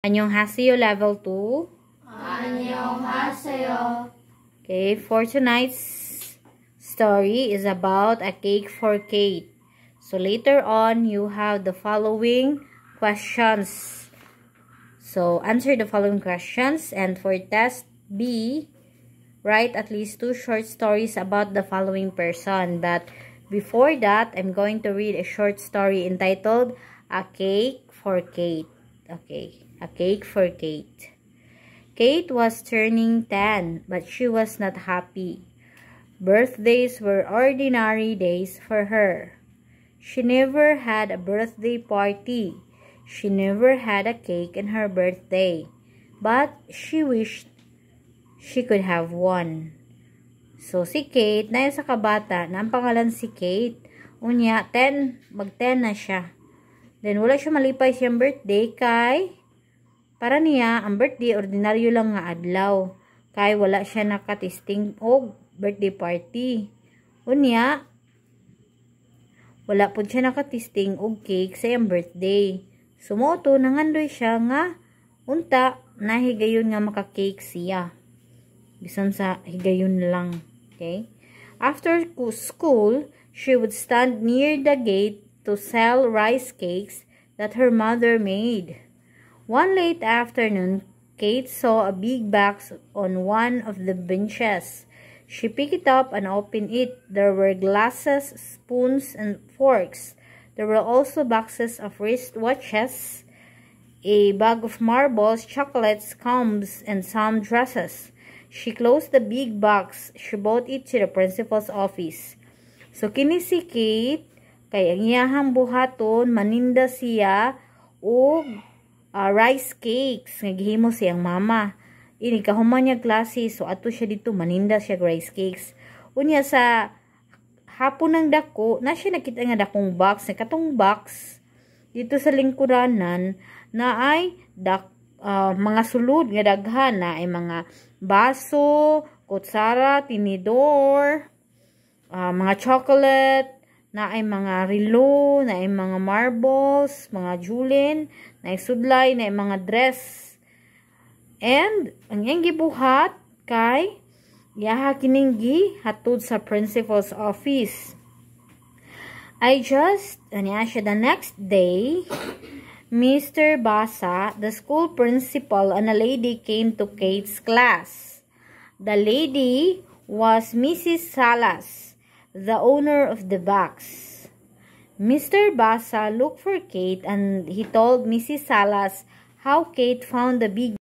안녕하세요, level 2. 안녕하세요. Okay, for tonight's story is about a cake for Kate. So later on, you have the following questions. So answer the following questions, and for test B, write at least 2 short stories about the following person. But before that, I'm going to read a short story entitled A Cake for Kate. Okay, A Cake for Kate. Kate was turning 10, but she was not happy. Birthdays were ordinary days for her. She never had a birthday party. She never had a cake on her birthday. But she wished she could have one. So, si Kate, na sa kabata, na ang pangalan si Kate. Unya, 10, mag-10 na siya. Then, wala siya malipay siyang birthday kay para niya, ang birthday, ordinaryo lang nga adlaw. Kay wala siya nakatisting og birthday party. Unya, wala po siya nakatisting og cake sa iyang birthday. Sumoto, nangandoy siya nga, unta, nahigayon nga maka-cake siya. Bisan sa higayon lang. Okay? After school, she would stand near the gate to sell rice cakes that her mother made. One late afternoon, Kate saw a big box on one of the benches. She picked it up and opened it. There were glasses, spoons, and forks. There were also boxes of wristwatches, a bag of marbles, chocolates, combs, and some dresses. She closed the big box. She brought it to the principal's office. So, kini si Kate, kay ang iyahang buhaton, maninda siya, o rice cakes nga gihimo siyang mama. Ini kahuman niya klase, so ato siya dito maninda siya rice cakes. Unya sa hapon ng dako, na siya nakita nga dakong box, katong box dito sa lingkuranan na ay mga sulod nga daghan na ay mga baso, kutsara, tinidor, mga chocolate, na ay mga relo, na ay mga marbles, mga julin, na ay sudlay, na ay mga dress. And, ang iyang gibuhat kay yaha kininggi hatod sa principal's office. The next day, Mr. Basa, the school principal, and a lady came to Kate's class. The lady was Mrs. Salas, the owner of the box. Mr. Basa looked for Kate and he told Mrs. Salas how Kate found the big